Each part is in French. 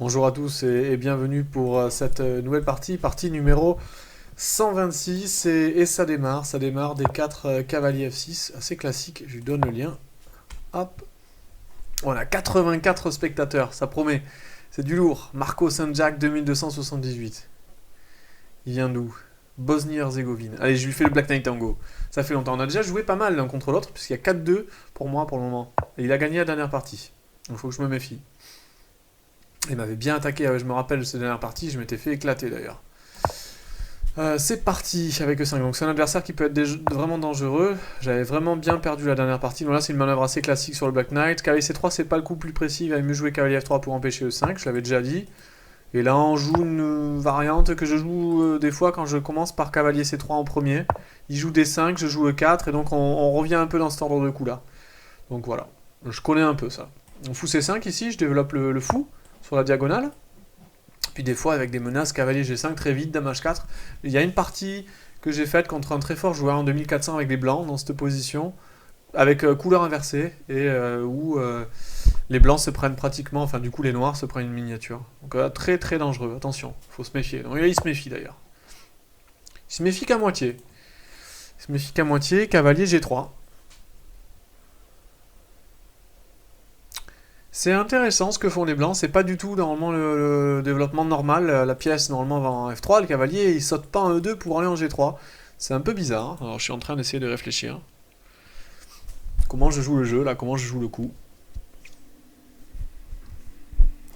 Bonjour à tous et bienvenue pour cette nouvelle partie numéro 126 et ça démarre des 4 cavaliers F6, assez classique, je lui donne le lien, hop, on a 84 spectateurs, ça promet, c'est du lourd, Marco Saint-Jack 2278, il vient d'où? Bosnie-Herzégovine, allez je lui fais le Black Knight Tango, ça fait longtemps, on a déjà joué pas mal l'un contre l'autre, puisqu'il y a 4-2 pour moi pour le moment, et il a gagné la dernière partie, donc il faut que je me méfie. Il m'avait bien attaqué, je me rappelle de cette dernière partie, je m'étais fait éclater d'ailleurs. C'est parti avec E5, donc c'est un adversaire qui peut être vraiment dangereux. J'avais vraiment bien perdu la dernière partie, donc là c'est une manœuvre assez classique sur le Black Knight. Cavalier C3 c'est pas le coup plus précis, il va mieux jouer cavalier F3 pour empêcher E5, je l'avais déjà dit. Et là on joue une variante que je joue des fois quand je commence par cavalier C3 en premier. Il joue D5, je joue E4, et donc on revient un peu dans cet ordre de coups là. Donc voilà, je connais un peu ça. On fou C5 ici, je développe le fou sur la diagonale. Puis des fois avec des menaces cavalier G5 très vite, dame H4. Il y a une partie que j'ai faite contre un très fort joueur en 2400 avec les blancs dans cette position, avec couleur inversée, et où les blancs se prennent pratiquement, enfin du coup les noirs se prennent une miniature. Donc très très dangereux, attention, faut se méfier. Donc là il se méfie d'ailleurs. Il se méfie qu'à moitié. Il se méfie qu'à moitié, cavalier G3. C'est intéressant ce que font les blancs, c'est pas du tout normalement le développement normal, la pièce normalement va en F3, le cavalier il saute pas en E2 pour aller en G3. C'est un peu bizarre, alors je suis en train d'essayer de réfléchir. Comment je joue le jeu là, comment je joue le coup.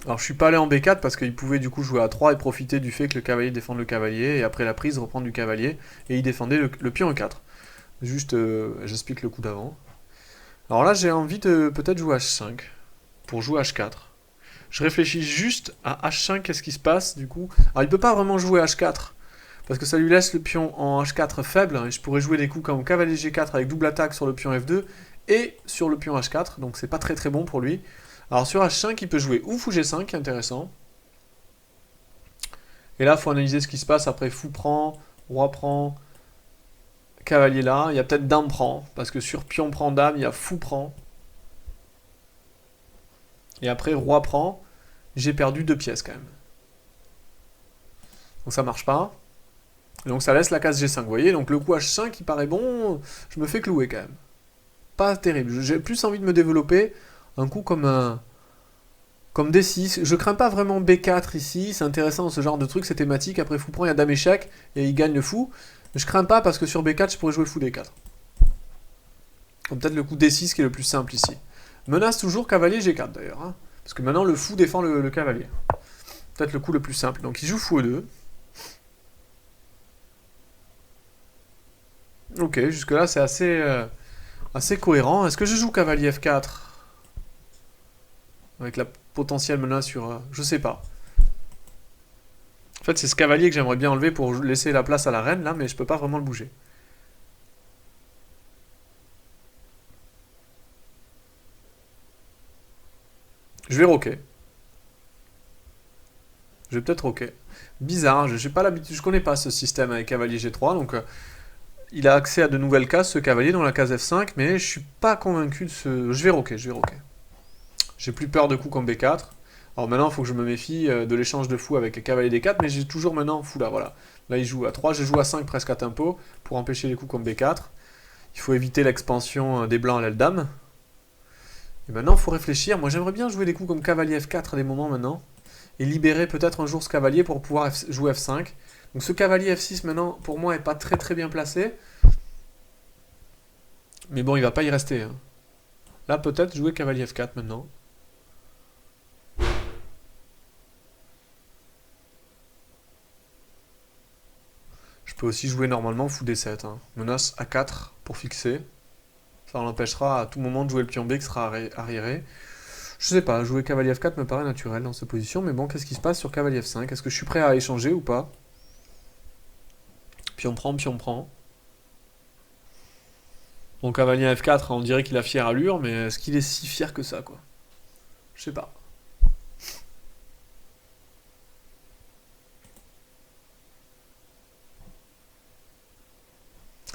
Alors je suis pas allé en B4 parce qu'il pouvait du coup jouer à 3 et profiter du fait que le cavalier défende le cavalier, et après la prise reprendre du cavalier, et il défendait le pion E4. Juste, j'explique le coup d'avant. Alors là j'ai envie de peut-être jouer H5, pour jouer H4. Je réfléchis juste à H5, qu'est-ce qui se passe du coup. Alors il peut pas vraiment jouer H4, parce que ça lui laisse le pion en H4 faible, et je pourrais jouer des coups comme cavalier G4 avec double attaque sur le pion F2, et sur le pion H4, donc c'est pas très très bon pour lui. Alors sur H5, il peut jouer ou fou G5, qui est intéressant. Et là, il faut analyser ce qui se passe après fou prend, roi prend, cavalier là. Il y a peut-être dame prend, parce que sur pion prend dame, il y a fou prend. Et après roi prend, j'ai perdu 2 pièces quand même. Donc ça marche pas. Et donc ça laisse la case G5, vous voyez. Donc le coup H5 qui paraît bon, je me fais clouer quand même. Pas terrible. J'ai plus envie de me développer un coup comme D6. Je crains pas vraiment B4 ici, c'est intéressant ce genre de truc, c'est thématique. Après fou prend, il y a dame échec et il gagne le fou. Mais je crains pas parce que sur B4, je pourrais jouer fou D4. Comme peut-être le coup D6 qui est le plus simple ici. Menace toujours cavalier G4 d'ailleurs. Hein, parce que maintenant le fou défend le cavalier. Peut-être le coup le plus simple. Donc il joue fou E2. Ok, jusque-là c'est assez cohérent. Est-ce que je joue cavalier F4 avec la potentielle menace sur... je sais pas. En fait, c'est ce cavalier que j'aimerais bien enlever pour laisser la place à la reine, là, mais je peux pas vraiment le bouger. Je vais roquer. Je vais peut-être roquer. Bizarre, je n'ai pas l'habitude, je connais pas ce système avec cavalier G3, donc il a accès à de nouvelles cases, ce cavalier, dans la case F5, mais je suis pas convaincu de ce... Je vais roquer, je vais roquer. J'ai plus peur de coups comme B4. Alors maintenant, il faut que je me méfie de l'échange de fou avec le cavalier D4, mais j'ai toujours maintenant fou là, voilà. Là, il joue à 3, je joue à 5 presque à tempo, pour empêcher les coups comme B4. Il faut éviter l'expansion des blancs à l'aile dame. Et maintenant, il faut réfléchir. Moi, j'aimerais bien jouer des coups comme cavalier F4 à des moments maintenant, et libérer peut-être un jour ce cavalier pour pouvoir jouer F5. Donc ce cavalier F6 maintenant, pour moi, est pas très très bien placé. Mais bon, il va pas y rester. Hein. Là, peut-être jouer cavalier F4 maintenant. Je peux aussi jouer normalement fou D7. Hein. Menace A4 pour fixer. Ça l'empêchera à tout moment de jouer le pion B qui sera arriéré. Je sais pas, jouer cavalier F4 me paraît naturel dans cette position, mais bon, qu'est-ce qui se passe sur cavalier F5? Est-ce que je suis prêt à échanger ou pas? Pion prend, pion prend. Bon, cavalier F4, on dirait qu'il a fière allure, mais est-ce qu'il est si fier que ça, quoi? Je sais pas.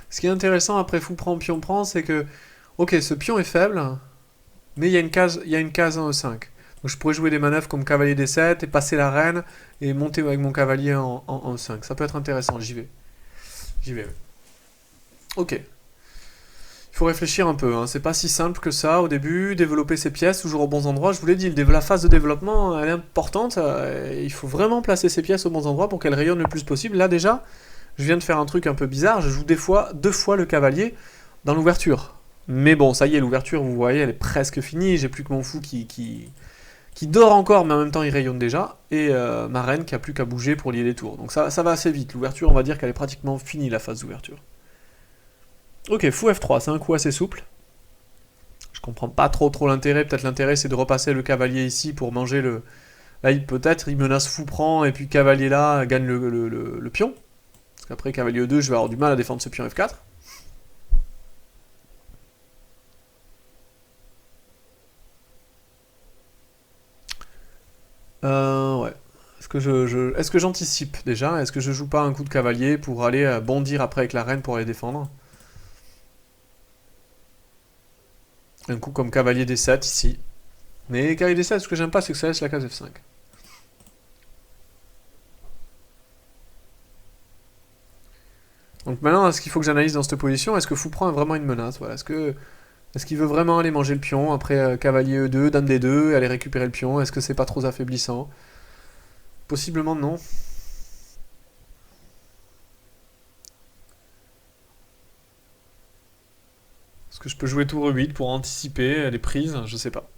Ce qui est intéressant après fou prend, pion prend, c'est que, ok, ce pion est faible, mais il y a une case en E5. Donc je pourrais jouer des manœuvres comme cavalier D7 et passer la reine et monter avec mon cavalier en 5. Ça peut être intéressant, j'y vais. J'y vais. Ok. Il faut réfléchir un peu, hein. C'est pas si simple que ça au début, développer ses pièces toujours aux bons endroits. Je vous l'ai dit, la phase de développement, elle est importante. Il faut vraiment placer ses pièces aux bons endroits pour qu'elles rayonnent le plus possible. Là déjà, je viens de faire un truc un peu bizarre, je joue deux fois le cavalier dans l'ouverture. Mais bon, ça y est, l'ouverture, vous voyez, elle est presque finie. J'ai plus que mon fou qui dort encore, mais en même temps il rayonne déjà. Et ma reine qui a plus qu'à bouger pour lier les tours. Donc ça va assez vite. L'ouverture, on va dire qu'elle est pratiquement finie, la phase d'ouverture. Ok, fou F3, c'est un coup assez souple. Je comprends pas trop l'intérêt. Peut-être l'intérêt c'est de repasser le cavalier ici pour manger le... Là, peut-être il menace fou prend et puis cavalier là gagne le pion. Parce qu'après cavalier E2, je vais avoir du mal à défendre ce pion F4. Ouais. Est-ce que j'anticipe déjà? Est-ce que je joue pas un coup de cavalier pour aller bondir après avec la reine pour aller défendre? Un coup comme cavalier D7 ici. Mais cavalier D7, ce que j'aime pas, c'est que ça laisse la case F5. Donc maintenant, est-ce qu'il faut que j'analyse dans cette position? Est-ce que fou prend est vraiment une menace? Voilà. Est-ce qu'il veut vraiment aller manger le pion après cavalier E2, dame D2, et aller récupérer le pion? Est-ce que c'est pas trop affaiblissant? Possiblement non. Est-ce que je peux jouer tour E8 pour anticiper les prises? Je sais pas.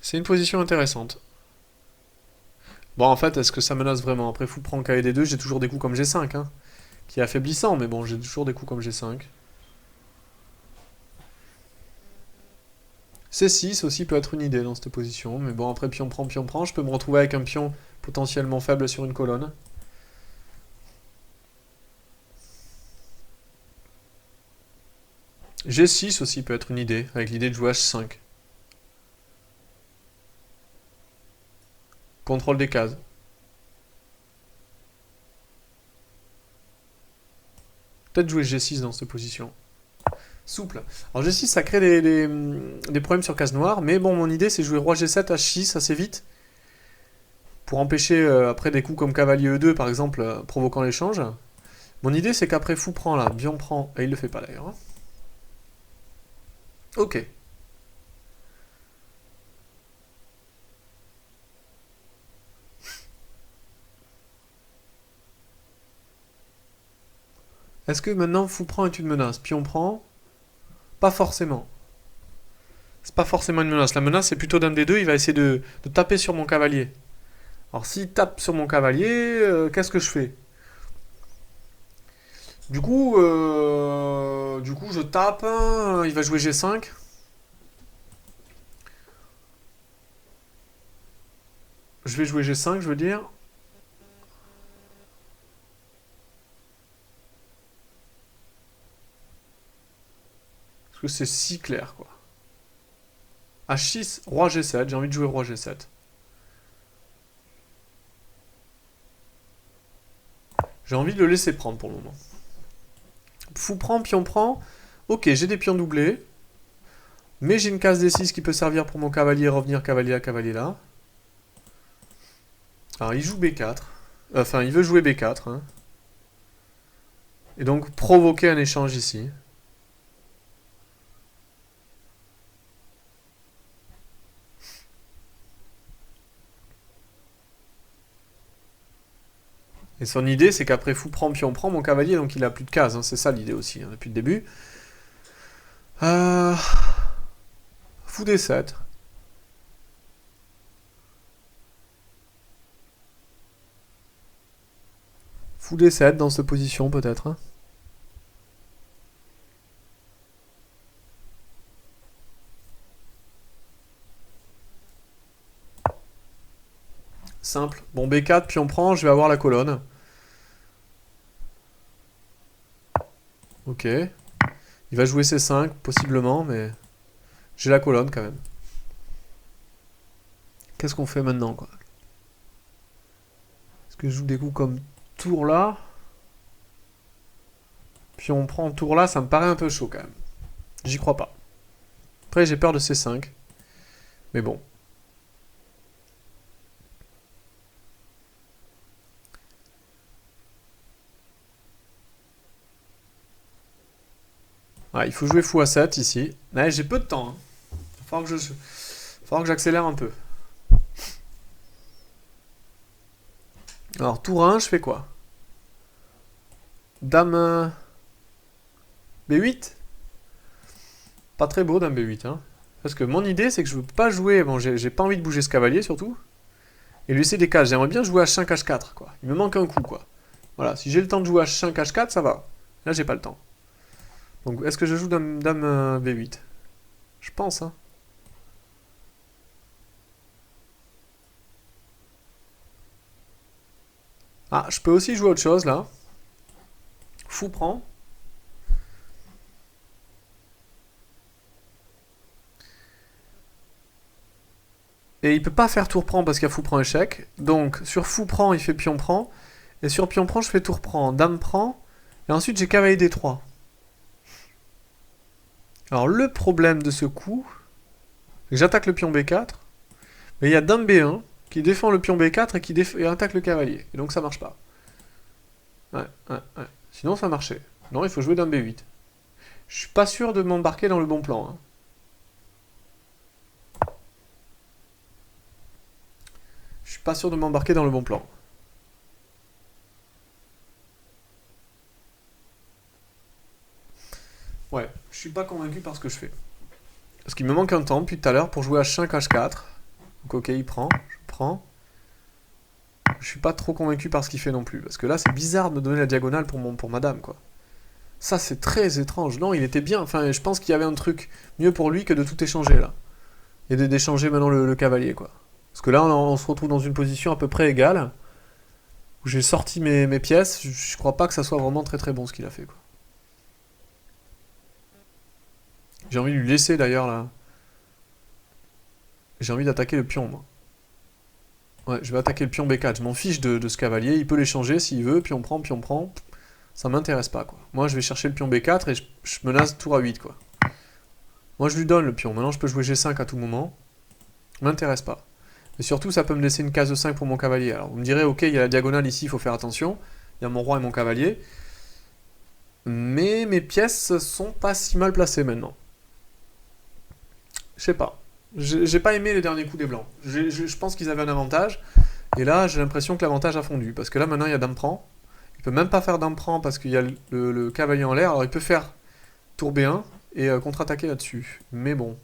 C'est une position intéressante. Bon, en fait, est-ce que ça menace vraiment? Après, fou prend cavalier D2, j'ai toujours des coups comme G5, hein, qui est affaiblissant, mais bon, j'ai toujours des coups comme G5. C6 aussi peut être une idée dans cette position, mais bon, après pion prend, je peux me retrouver avec un pion potentiellement faible sur une colonne. G6 aussi peut être une idée, avec l'idée de jouer H5. Contrôle des cases. Peut-être jouer G6 dans cette position. Souple. Alors G6, ça crée des problèmes sur case noire, mais bon, mon idée c'est jouer roi G7, H6 assez vite, pour empêcher après des coups comme cavalier E2 par exemple, provoquant l'échange. Mon idée c'est qu'après fou prend là, bion prend, et il le fait pas d'ailleurs. Hein. Ok. Est-ce que maintenant fou prend est une menace? Pion prend? Pas forcément. C'est pas forcément une menace. La menace c'est plutôt dame D2, il va essayer de taper sur mon cavalier. Alors s'il tape sur mon cavalier, qu'est-ce que je fais? Du coup, je tape, hein, il va jouer G5. Je vais jouer G5, je veux dire. Parce que c'est si clair, quoi. H6, roi G7, j'ai envie de jouer roi G7. J'ai envie de le laisser prendre pour le moment. Fou prend, pion prend. Ok, j'ai des pions doublés. Mais j'ai une case D6 qui peut servir pour mon cavalier, revenir cavalier là, cavalier là. Alors il joue B4. Enfin, il veut jouer B4. Hein. Et donc provoquer un échange ici. Et son idée, c'est qu'après fou prend, pion prend, mon cavalier, donc il a plus de cases. Hein. C'est ça l'idée aussi, hein, depuis le début. Fou D7. Fou D7 dans cette position peut-être. Hein. Simple. Bon, B4, pion prend, je vais avoir la colonne. Ok. Il va jouer C5, possiblement, mais... J'ai la colonne, quand même. Qu'est-ce qu'on fait maintenant, quoi? Est-ce que je joue des coups comme tour là? Puis on prend tour là, ça me paraît un peu chaud, quand même. J'y crois pas. Après, j'ai peur de C5. Mais bon. Ah, il faut jouer fou à 7 ici. Ouais, j'ai peu de temps. Hein. Il va falloir que j'accélère un peu. Alors, tour 1, je fais quoi? Dame B8? Pas très beau, dame B8. Hein. Parce que mon idée, c'est que je veux pas jouer... Bon, j'ai pas envie de bouger ce cavalier, surtout. Et lui laisser des cases. J'aimerais bien jouer H5, H4, quoi. Il me manque un coup, quoi. Voilà, si j'ai le temps de jouer H5, H4, ça va. Là, j'ai pas le temps. Donc, est-ce que je joue dame B8? Je pense, hein. Ah, je peux aussi jouer autre chose, là. Fou prend. Et il peut pas faire tour prend parce qu'il y a fou prend échec. Donc, sur fou prend, il fait pion prend. Et sur pion prend, je fais tour prend. Dame prend. Et ensuite, j'ai cavalier D3. Alors, le problème de ce coup, c'est que j'attaque le pion B4. Mais il y a dame B1 qui défend le pion B4 et qui attaque le cavalier. Et donc, ça marche pas. Ouais. Sinon, ça marchait. Non, il faut jouer dame B8. Je suis pas sûr de m'embarquer dans le bon plan. Hein. Je suis pas sûr de m'embarquer dans le bon plan. Ouais, je suis pas convaincu par ce que je fais. Parce qu'il me manque un temps depuis tout à l'heure pour jouer H5, H4. Donc ok, il prend, je prends. Je suis pas trop convaincu par ce qu'il fait non plus. Parce que là, c'est bizarre de me donner la diagonale pour madame, quoi. Ça, c'est très étrange. Non, il était bien. Enfin, je pense qu'il y avait un truc mieux pour lui que de tout échanger, là. Et d'échanger maintenant le cavalier, quoi. Parce que là, on se retrouve dans une position à peu près égale. Où j'ai sorti mes pièces. Je crois pas que ça soit vraiment très très bon ce qu'il a fait, quoi. J'ai envie de lui laisser, d'ailleurs, là. J'ai envie d'attaquer le pion, moi. Ouais, je vais attaquer le pion B4. Je m'en fiche de ce cavalier. Il peut l'échanger s'il veut. Pion prend, pion prend. Ça m'intéresse pas, quoi. Moi, je vais chercher le pion B4 et je menace tour à 8, quoi. Moi, je lui donne le pion. Maintenant, je peux jouer G5 à tout moment. M'intéresse pas. Et surtout, ça peut me laisser une case de 5 pour mon cavalier. Alors, vous me direz, ok, il y a la diagonale ici, il faut faire attention. Il y a mon roi et mon cavalier. Mais mes pièces sont pas si mal placées maintenant. Je sais pas. J'ai pas aimé les derniers coups des blancs. Je pense qu'ils avaient un avantage. Et là, j'ai l'impression que l'avantage a fondu. Parce que là, maintenant, il y a dame prend. Il peut même pas faire dame prend parce qu'il y a le cavalier en l'air. Alors, il peut faire tour B1 et contre-attaquer là-dessus. Mais bon.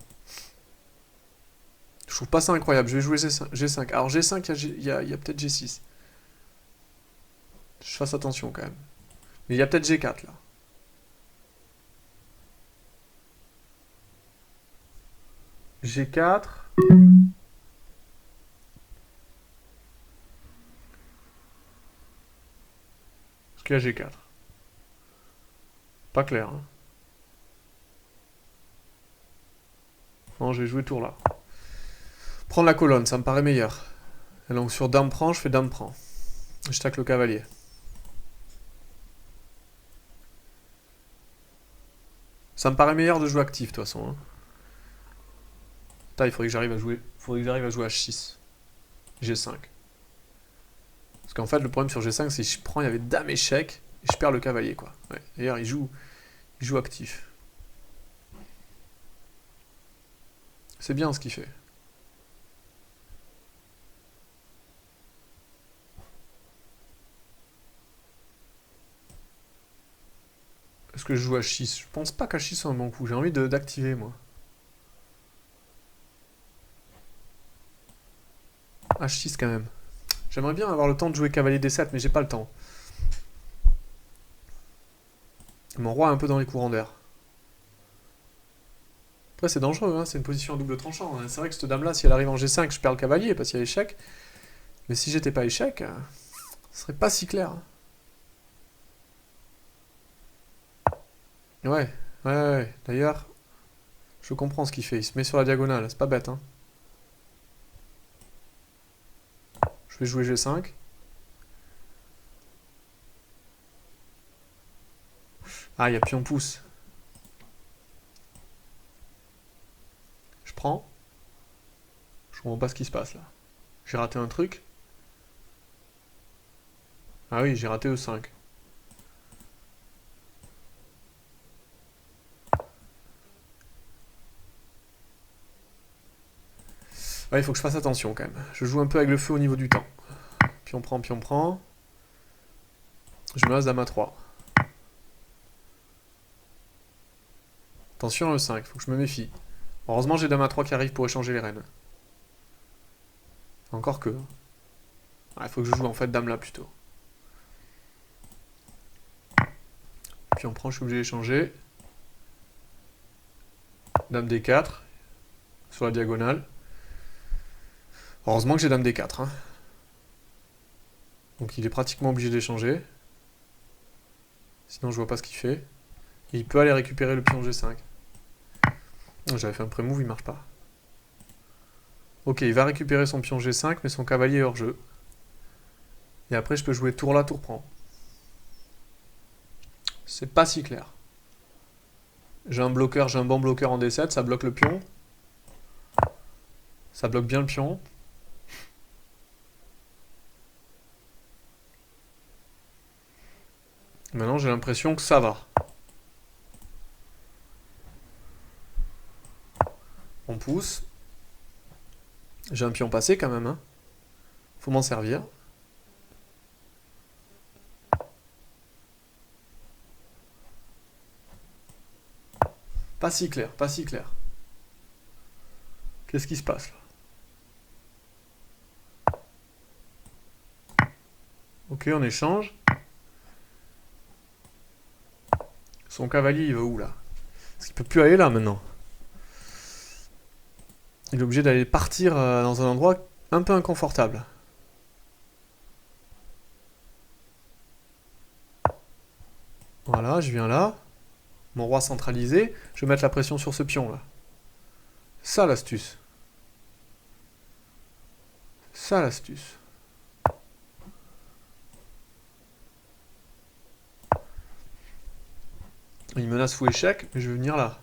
Je trouve pas ça incroyable. Je vais jouer G5. Alors, G5, il y a peut-être G6. Je fasse attention quand même. Mais il y a peut-être G4 là. G4. Est-ce qu'il y a G4? Pas clair. Hein. Non, je vais jouer tour là. Prendre la colonne, ça me paraît meilleur. Et donc sur dame prend, je fais dame prend. Je tacle le cavalier. Ça me paraît meilleur de jouer actif de toute façon. Hein. Putain, il faudrait que j'arrive à jouer. Il faudrait que j'arrive à jouer H6. G5. Parce qu'en fait, le problème sur G5, c'est que si je prends, il y avait dame échec, et je perds le cavalier, quoi. Ouais. D'ailleurs, il joue actif. C'est bien ce qu'il fait. Est-ce que je joue H6? Je pense pas qu'H6 soit un bon coup. J'ai envie d'activer, moi. H6 quand même. J'aimerais bien avoir le temps de jouer cavalier D7, mais j'ai pas le temps. Mon roi est un peu dans les courants d'air. Après, c'est dangereux, hein, c'est une position à double tranchant. Hein. C'est vrai que cette dame-là, si elle arrive en G5, je perds le cavalier parce qu'il y a échec. Mais si j'étais pas échec, ce serait pas si clair. Ouais. D'ailleurs, je comprends ce qu'il fait. Il se met sur la diagonale, c'est pas bête. Hein. Je vais jouer G5. Ah, il y a pion pouce. Je prends. Je comprends pas ce qui se passe là. J'ai raté un truc. Ah oui, j'ai raté E5. Ouais, il faut que je fasse attention quand même. Je joue un peu avec le feu au niveau du temps. Pion prend, pion prend. Je me reste dame à 3. Attention, le 5, faut que je me méfie. Heureusement, j'ai dame à 3 qui arrive pour échanger les reines. Encore que. Il faut que je joue en fait dame là plutôt. Puis on prend, je suis obligé d'échanger. Dame D4. Sur la diagonale. Heureusement que j'ai dame D4. Hein. Donc il est pratiquement obligé d'échanger. Sinon je vois pas ce qu'il fait. Et il peut aller récupérer le pion G5. J'avais fait un pré-move, il marche pas. Ok, il va récupérer son pion G5, mais son cavalier est hors jeu. Et après je peux jouer tour là, tour prend. C'est pas si clair. J'ai un bloqueur, j'ai un bon bloqueur en D7, ça bloque le pion. Ça bloque bien le pion. Maintenant j'ai l'impression que ça va. On pousse. J'ai un pion passé quand même. Hein. Faut m'en servir. Pas si clair, pas si clair. Qu'est-ce qui se passe là? Ok, on échange. Son cavalier, il va où là? Parce qu'il peut plus aller là maintenant. Il est obligé d'aller partir dans un endroit un peu inconfortable. Voilà, je viens là. Mon roi centralisé. Je vais mettre la pression sur ce pion là. Ça l'astuce. Ça l'astuce. Il menace fou échec, mais je vais venir là.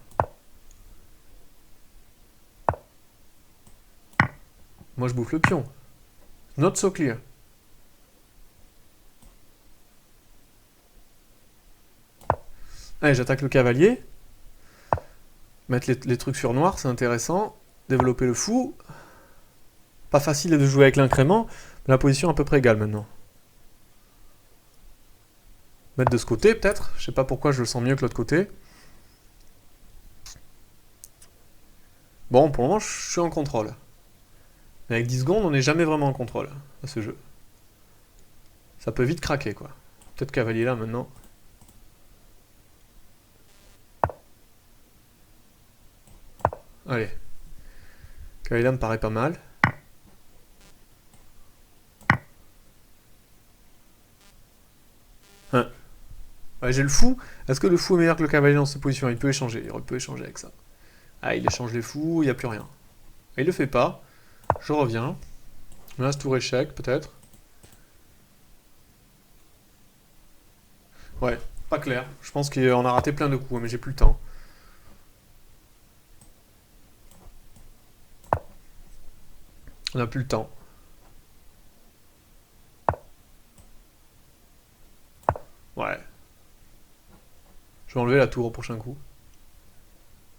Moi je bouffe le pion. Not so clear. Allez, j'attaque le cavalier. Mettre les trucs sur noir, c'est intéressant. Développer le fou. Pas facile de jouer avec l'incrément, mais la position est à peu près égale maintenant. Mettre de ce côté peut-être. Je sais pas pourquoi je le sens mieux que l'autre côté. Bon, pour le moment, je suis en contrôle. Mais avec 10 secondes, on n'est jamais vraiment en contrôle à ce jeu. Ça peut vite craquer, quoi. Peut-être cavalier là, maintenant. Allez. Cavalier là me paraît pas mal. Hein. Ouais, j'ai le fou. Est-ce que le fou est meilleur que le cavalier dans cette position? Il peut échanger. Il peut échanger avec ça. Ah, il échange les fous, il n'y a plus rien. Et il le fait pas. Je reviens. Menace tour échec, peut-être. Ouais, pas clair. Je pense qu'on a raté plein de coups, mais j'ai plus le temps. On n'a plus le temps. Ouais. Je vais enlever la tour au prochain coup.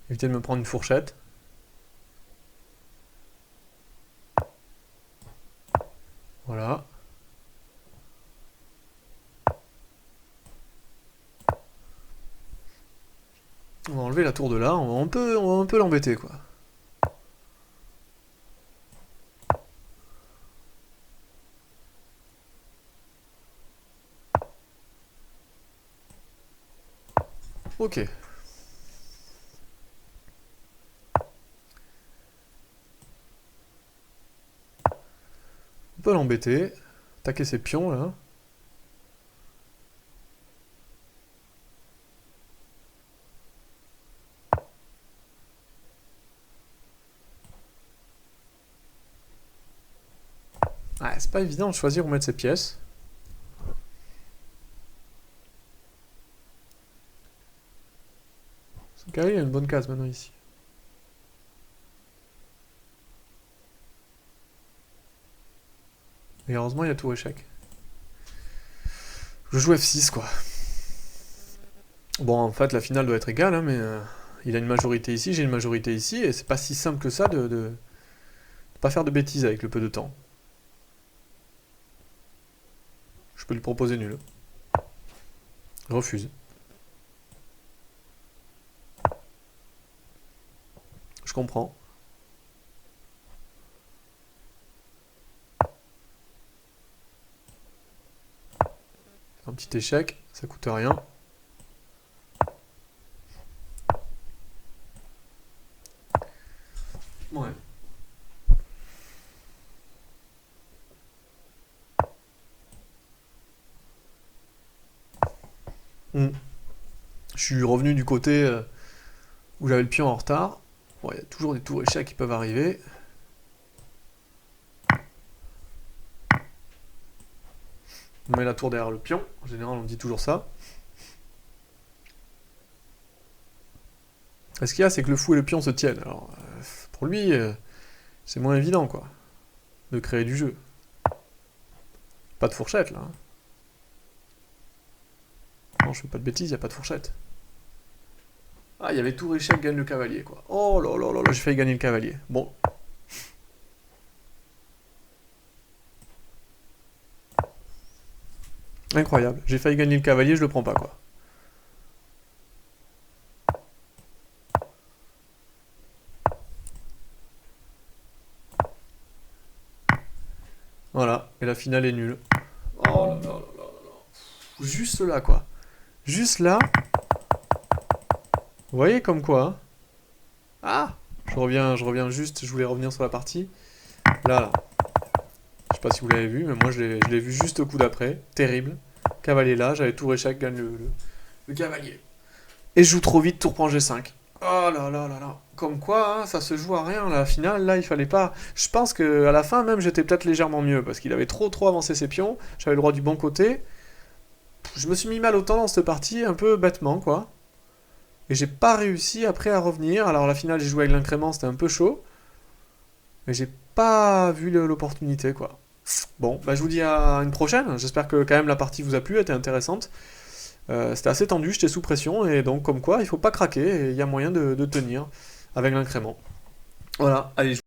Éviter de me prendre une fourchette. Voilà. On va enlever la tour de là. On va un peu l'embêter, quoi. Ok. On peut l'embêter. Attaquer ses pions, là. Ah, c'est pas évident de choisir où mettre ses pièces. Son cavalier, il a une bonne case maintenant ici. Et heureusement, il y a tour échec. Je joue F6, quoi. Bon, en fait, la finale doit être égale, hein, mais il a une majorité ici, j'ai une majorité ici, et c'est pas si simple que ça de Pas faire de bêtises avec le peu de temps. Je peux lui proposer nul. Il refuse. Je comprends. Un petit échec, ça coûte rien. Ouais. Je suis revenu du côté où j'avais le pion en retard. Bon, il y a toujours des tours échecs qui peuvent arriver. On met la tour derrière le pion. En général, on dit toujours ça. Et ce qu'il y a, c'est que le fou et le pion se tiennent. Alors, pour lui, c'est moins évident, quoi, de créer du jeu. Pas de fourchette, là. Non, je fais pas de bêtises, il n'y a pas de fourchette. Ah, il y avait tour échec, gagne le cavalier, quoi. Oh là là là là, j'ai failli gagner le cavalier. Bon. Incroyable. J'ai failli gagner le cavalier, je le prends pas, quoi. Voilà, et la finale est nulle. Oh là là là là là. Juste là, quoi. Juste là. Vous voyez comme quoi, hein. Ah, je reviens juste, je voulais revenir sur la partie. Là. Je sais pas si vous l'avez vu, mais moi je l'ai vu juste au coup d'après. Terrible. Cavalier là, j'avais tour échec, gagne le cavalier. Et je joue trop vite, tour prend G5. Oh là là là là. Comme quoi, hein, ça se joue à rien, la finale, là, il fallait pas... Je pense qu'à la fin, même, j'étais peut-être légèrement mieux, parce qu'il avait trop avancé ses pions, j'avais le droit du bon côté. Je me suis mis mal au temps dans cette partie, un peu bêtement, quoi. Et j'ai pas réussi après à revenir. Alors la finale, j'ai joué avec l'incrément, c'était un peu chaud. Mais j'ai pas vu l'opportunité, quoi. Bon, bah je vous dis à une prochaine. J'espère que quand même la partie vous a plu, elle était intéressante. C'était assez tendu, j'étais sous pression, et donc comme quoi, il faut pas craquer, et il y a moyen de tenir avec l'incrément. Voilà, allez,